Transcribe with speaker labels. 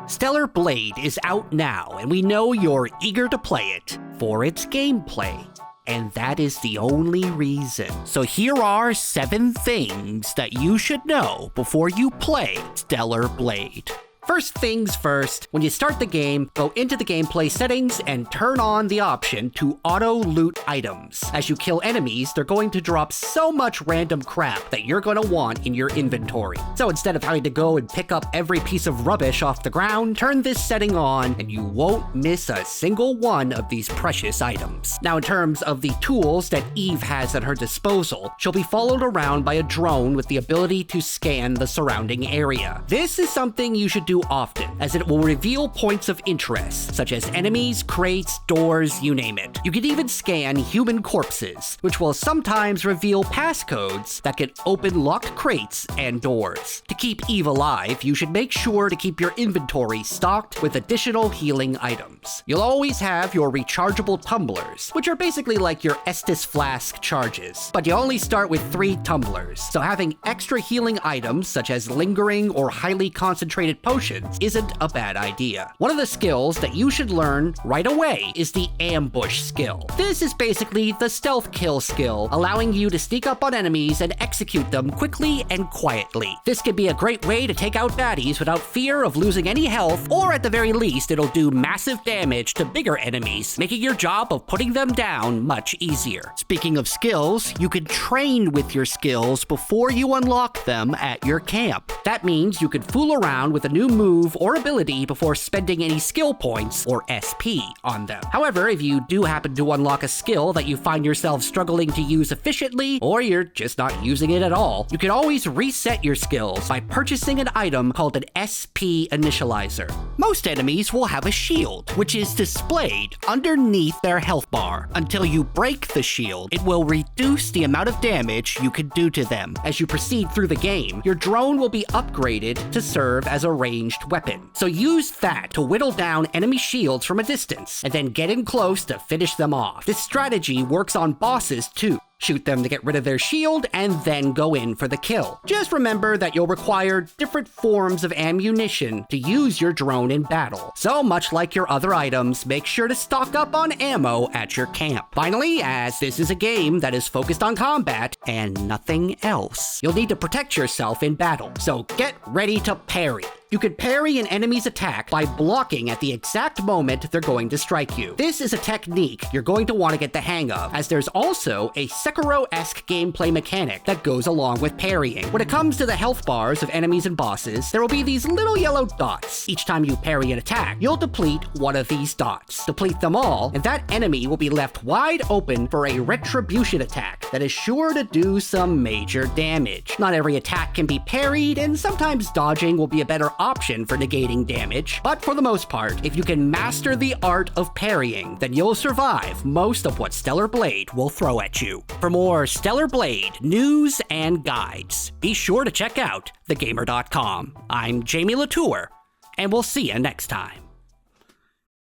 Speaker 1: Stellar Blade is out now, and we know you're eager to play it for its gameplay. And that is the only reason. So here are 7 things that you should know before you play Stellar Blade. First things first, when you start the game, go into the gameplay settings and turn on the option to auto-loot items. As you kill enemies, they're going to drop so much random crap that you're going to want in your inventory. So instead of having to go and pick up every piece of rubbish off the ground, turn this setting on and you won't miss a single one of these precious items. Now in terms of the tools that Eve has at her disposal, she'll be followed around by a drone with the ability to scan the surrounding area. This is something you should do often, as it will reveal points of interest, such as enemies, crates, doors, you name it. You can even scan human corpses, which will sometimes reveal passcodes that can open locked crates and doors. To keep Eve alive, you should make sure to keep your inventory stocked with additional healing items. You'll always have your rechargeable tumblers, which are basically like your Estus flask charges, but you only start with 3 tumblers, so having extra healing items such as lingering or highly concentrated potions isn't a bad idea. One of the skills that you should learn right away is the ambush skill. This is basically the stealth kill skill, allowing you to sneak up on enemies and execute them quickly and quietly. This can be a great way to take out baddies without fear of losing any health, or at the very least, it'll do massive damage to bigger enemies, making your job of putting them down much easier. Speaking of skills, you can train with your skills before you unlock them at your camp. That means you can fool around with a new move or ability before spending any skill points or SP on them. However, if you do happen to unlock a skill that you find yourself struggling to use efficiently, or you're just not using it at all, you can always reset your skills by purchasing an item called an SP initializer. Most enemies will have a shield, which is displayed underneath their health bar. Until you break the shield, it will reduce the amount of damage you can do to them. As you proceed through the game, your drone will be upgraded to serve as a ranged weapon. So use that to whittle down enemy shields from a distance, and then get in close to finish them off. This strategy works on bosses too. Shoot them to get rid of their shield, and then go in for the kill. Just remember that you'll require different forms of ammunition to use your drone in battle. So much like your other items, make sure to stock up on ammo at your camp. Finally, as this is a game that is focused on combat and nothing else, you'll need to protect yourself in battle. So get ready to parry. You can parry an enemy's attack by blocking at the exact moment they're going to strike you. This is a technique you're going to want to get the hang of, as there's also a Sekiro-esque gameplay mechanic that goes along with parrying. When it comes to the health bars of enemies and bosses, there will be these little yellow dots. Each time you parry an attack, you'll deplete one of these dots. Deplete them all, and that enemy will be left wide open for a retribution attack that is sure to do some major damage. Not every attack can be parried, and sometimes dodging will be a better option for negating damage, but for the most part, if you can master the art of parrying, then you'll survive most of what Stellar Blade will throw at you. For more Stellar Blade news and guides, be sure to check out thegamer.com. I'm Jamie Latour, and we'll see you next time.